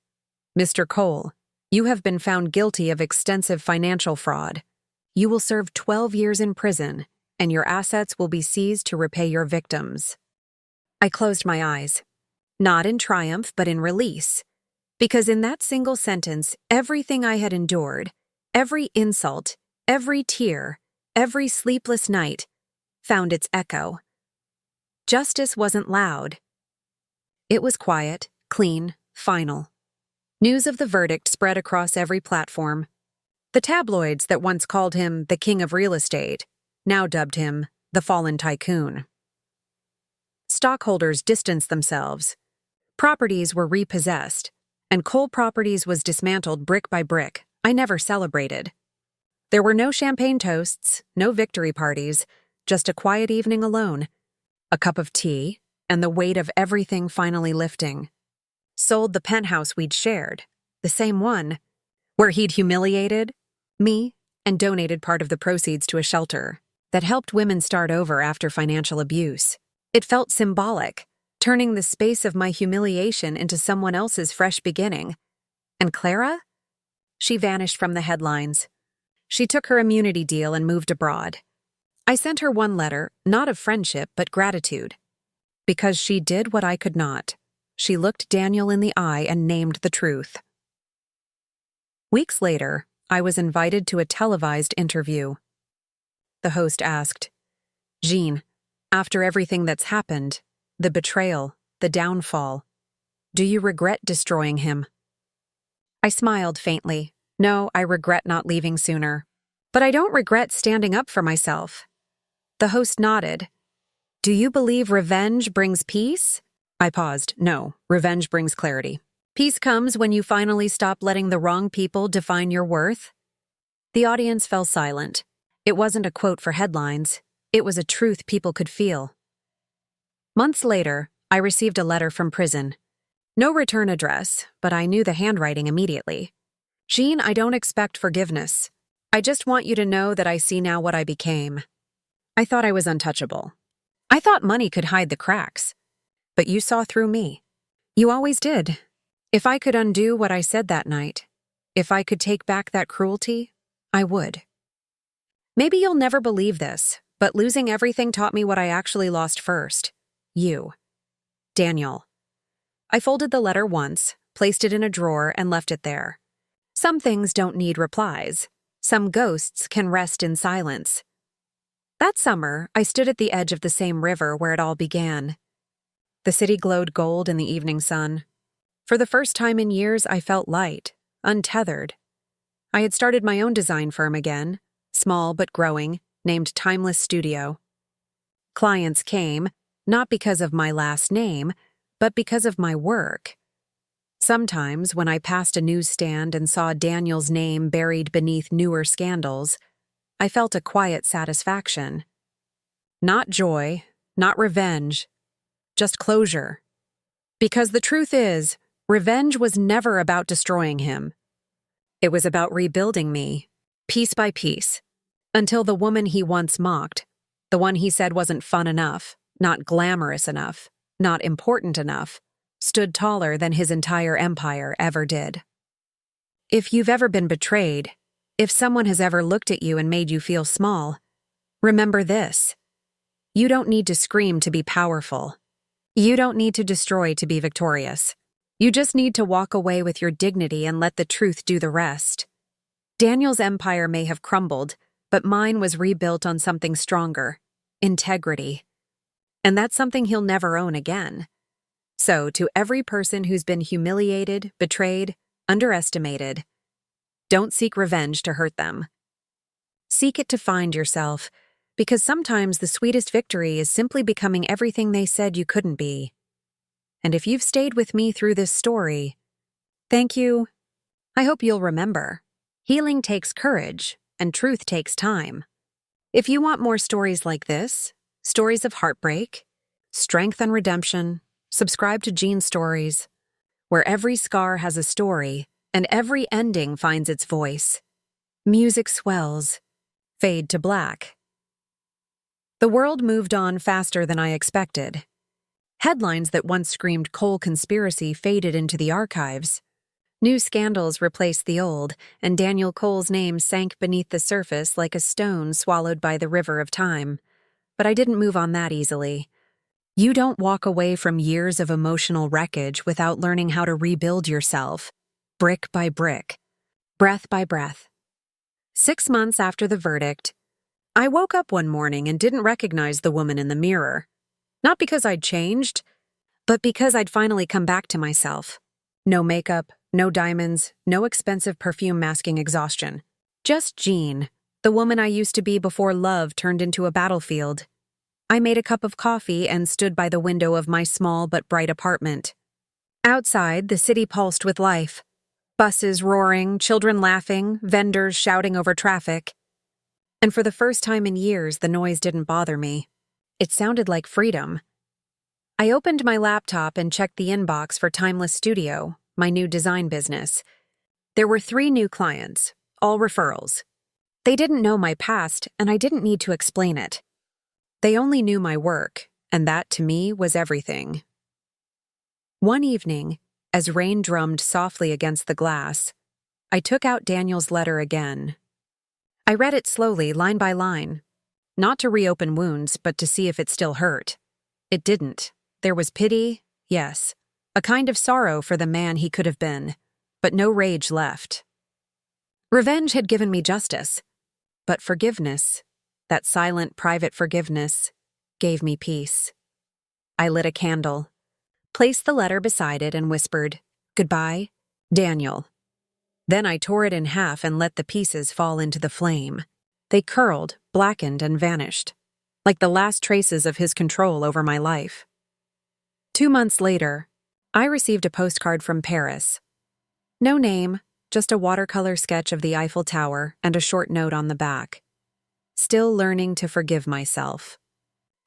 "Mr. Cole, you have been found guilty of extensive financial fraud. You will serve 12 years in prison, and your assets will be seized to repay your victims. I closed my eyes, not in triumph but in release, because in that single sentence, everything I had endured, every insult, every tear, every sleepless night, found its echo. Justice wasn't loud. It was quiet, clean, final. News of the verdict spread across every platform. The tabloids that once called him the king of real estate now dubbed him the fallen tycoon. Stockholders distanced themselves. Properties were repossessed, and Cole Properties was dismantled brick by brick. I never celebrated. There were no champagne toasts, no victory parties, just a quiet evening alone, a cup of tea, and the weight of everything finally lifting. Sold the penthouse we'd shared, the same one, where he'd humiliated me and donated part of the proceeds to a shelter that helped women start over after financial abuse. It felt symbolic, turning the space of my humiliation into someone else's fresh beginning. And Clara? She vanished from the headlines. She took her immunity deal and moved abroad. I sent her one letter, not of friendship but gratitude. Because she did what I could not. She looked Daniel in the eye and named the truth. Weeks later, I was invited to a televised interview. The host asked, "Jean, after everything that's happened, the betrayal, the downfall, do you regret destroying him?" I smiled faintly. No, I regret not leaving sooner. But I don't regret standing up for myself. The host nodded. "Do you believe revenge brings peace?" I paused. No, revenge brings clarity. Peace comes when you finally stop letting the wrong people define your worth. The audience fell silent. It wasn't a quote for headlines. It was a truth people could feel. Months later, I received a letter from prison. No return address, but I knew the handwriting immediately. "Jean, I don't expect forgiveness. I just want you to know that I see now what I became." I thought I was untouchable. I thought money could hide the cracks. But you saw through me. You always did. If I could undo what I said that night, if I could take back that cruelty, I would. Maybe you'll never believe this, but losing everything taught me what I actually lost first. You. Daniel. I folded the letter once, placed it in a drawer, and left it there. Some things don't need replies. Some ghosts can rest in silence. That summer, I stood at the edge of the same river where it all began. The city glowed gold in the evening sun. For the first time in years, I felt light, untethered. I had started my own design firm again, small but growing, named Timeless Studio. Clients came, not because of my last name, but because of my work. Sometimes, when I passed a newsstand and saw Daniel's name buried beneath newer scandals, I felt a quiet satisfaction. Not joy, not revenge, just closure. Because the truth is, revenge was never about destroying him. It was about rebuilding me, piece by piece, until the woman he once mocked, the one he said wasn't fun enough, not glamorous enough, not important enough, stood taller than his entire empire ever did. If you've ever been betrayed, if someone has ever looked at you and made you feel small, remember this. You don't need to scream to be powerful. You don't need to destroy to be victorious. You just need to walk away with your dignity and let the truth do the rest. Daniel's empire may have crumbled, but mine was rebuilt on something stronger, integrity. And that's something he'll never own again. So, to every person who's been humiliated, betrayed, underestimated, don't seek revenge to hurt them. Seek it to find yourself, because sometimes the sweetest victory is simply becoming everything they said you couldn't be. And if you've stayed with me through this story, thank you. I hope you'll remember. Healing takes courage, and truth takes time. If you want more stories like this, stories of heartbreak, strength and redemption, subscribe to Jean Stories, where every scar has a story and every ending finds its voice. Music swells, fade to black. The world moved on faster than I expected. Headlines that once screamed Cole conspiracy faded into the archives. New scandals replaced the old, and Daniel Cole's name sank beneath the surface like a stone swallowed by the river of time. But I didn't move on that easily. You don't walk away from years of emotional wreckage without learning how to rebuild yourself, brick by brick, breath by breath. 6 months after the verdict, I woke up one morning and didn't recognize the woman in the mirror. Not because I'd changed, but because I'd finally come back to myself. No makeup, no diamonds, no expensive perfume masking exhaustion. Just Jean, the woman I used to be before love turned into a battlefield. I made a cup of coffee and stood by the window of my small but bright apartment. Outside, the city pulsed with life. Buses roaring, children laughing, vendors shouting over traffic. And for the first time in years, the noise didn't bother me. It sounded like freedom. I opened my laptop and checked the inbox for Timeless Studio, my new design business. There were 3 new clients, all referrals. They didn't know my past, and I didn't need to explain it. They only knew my work, and that to me was everything. One evening, as rain drummed softly against the glass, I took out Daniel's letter again. I read it slowly, line by line, not to reopen wounds, but to see if it still hurt. It didn't. There was pity, yes, a kind of sorrow for the man he could have been, but no rage left. Revenge had given me justice, but forgiveness, that silent, private forgiveness, gave me peace. I lit a candle, placed the letter beside it, and whispered, "Goodbye, Daniel." Then I tore it in half and let the pieces fall into the flame. They curled, blackened, and vanished, like the last traces of his control over my life. 2 months later, I received a postcard from Paris. No name, just a watercolor sketch of the Eiffel Tower and a short note on the back. Still learning to forgive myself.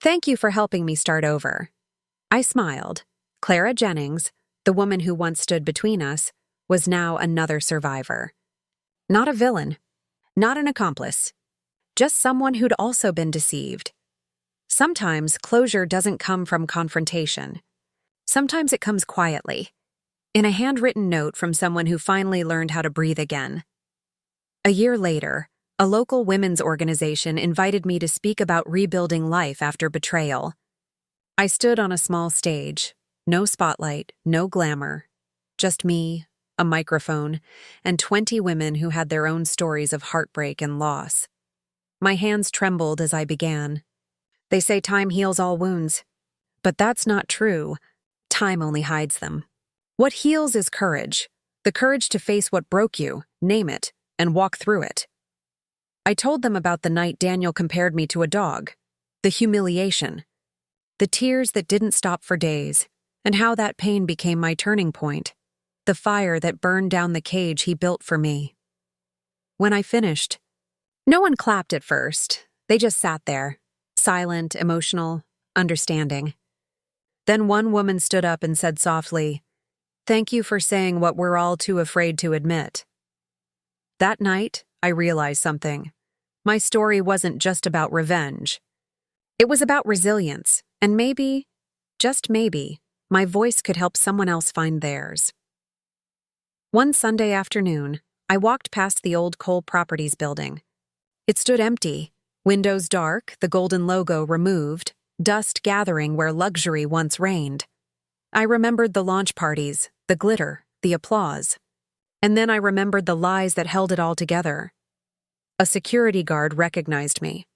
Thank you for helping me start over. I smiled. Clara Jennings, the woman who once stood between us, was now another survivor. Not a villain, not an accomplice, just someone who'd also been deceived. Sometimes closure doesn't come from confrontation. Sometimes it comes quietly, in a handwritten note from someone who finally learned how to breathe again. A year later, a local women's organization invited me to speak about rebuilding life after betrayal. I stood on a small stage, no spotlight, no glamour, just me, a microphone, and 20 women who had their own stories of heartbreak and loss. My hands trembled as I began. They say time heals all wounds, but that's not true. Time only hides them. What heals is courage, the courage to face what broke you, name it, and walk through it. I told them about the night Daniel compared me to a dog, the humiliation, the tears that didn't stop for days, and how that pain became my turning point, the fire that burned down the cage he built for me. When I finished, no one clapped at first. They just sat there, silent, emotional, understanding. Then one woman stood up and said softly, "Thank you for saying what we're all too afraid to admit." That night, I realized something. My story wasn't just about revenge. It was about resilience, and maybe, just maybe, my voice could help someone else find theirs. One Sunday afternoon, I walked past the old Cole Properties building. It stood empty, windows dark, the golden logo removed, dust gathering where luxury once reigned. I remembered the launch parties, the glitter, the applause. And then I remembered the lies that held it all together. A security guard recognized me.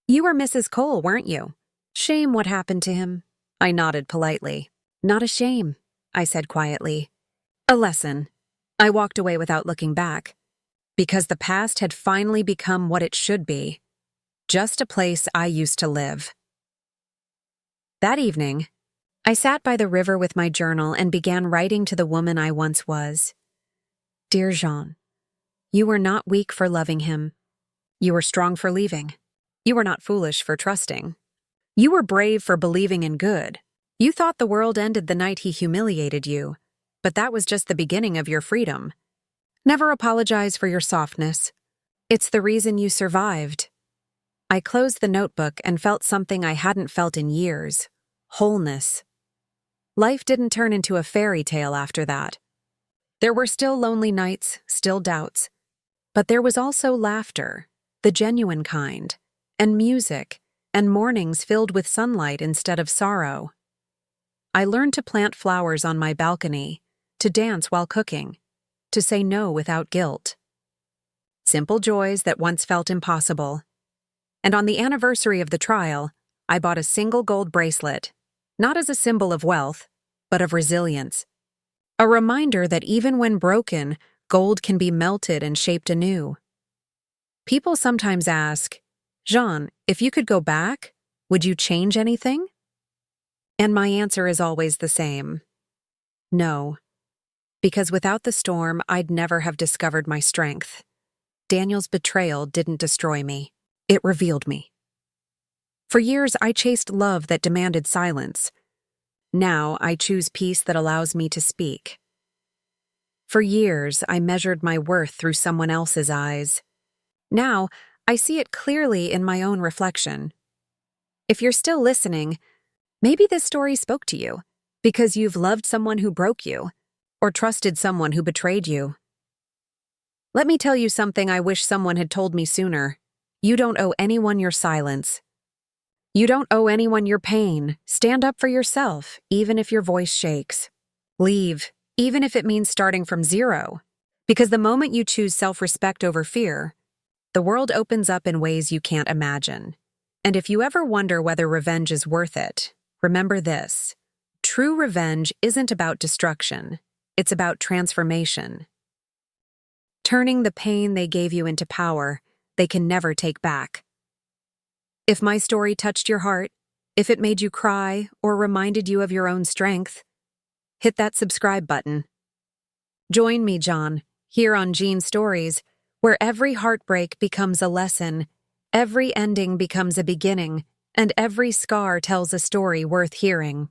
"You were Mrs. Cole, weren't you? Shame what happened to him." I nodded politely. "Not a shame," I said quietly. "A lesson." I walked away without looking back, because the past had finally become what it should be, just a place I used to live. That evening, I sat by the river with my journal and began writing to the woman I once was. "Dear Jean, you were not weak for loving him. You were strong for leaving. You were not foolish for trusting. You were brave for believing in good. You thought the world ended the night he humiliated you, but that was just the beginning of your freedom. Never apologize for your softness. It's the reason you survived." I closed the notebook and felt something I hadn't felt in years: wholeness. Life didn't turn into a fairy tale after that. There were still lonely nights, still doubts. But there was also laughter, the genuine kind, and music, and mornings filled with sunlight instead of sorrow. I learned to plant flowers on my balcony, to dance while cooking, to say no without guilt. Simple joys that once felt impossible. And on the anniversary of the trial, I bought a single gold bracelet, not as a symbol of wealth, but of resilience. A reminder that even when broken, gold can be melted and shaped anew. People sometimes ask, Jean, if you could go back, would you change anything? And my answer is always the same. No. Because without the storm, I'd never have discovered my strength. Daniel's betrayal didn't destroy me. It revealed me. For years, I chased love that demanded silence. Now, I choose peace that allows me to speak. For years, I measured my worth through someone else's eyes. Now, I see it clearly in my own reflection. If you're still listening, maybe this story spoke to you because you've loved someone who broke you or trusted someone who betrayed you. Let me tell you something I wish someone had told me sooner. You don't owe anyone your silence. You don't owe anyone your pain. Stand up for yourself, even if your voice shakes. Leave, even if it means starting from zero. Because the moment you choose self-respect over fear, the world opens up in ways you can't imagine. And if you ever wonder whether revenge is worth it, remember this. True revenge isn't about destruction. It's about transformation. Turning the pain they gave you into power they can never take back. If my story touched your heart, if it made you cry or reminded you of your own strength, hit that subscribe button. Join me, John, here on Jean Stories, where every heartbreak becomes a lesson, every ending becomes a beginning, and every scar tells a story worth hearing.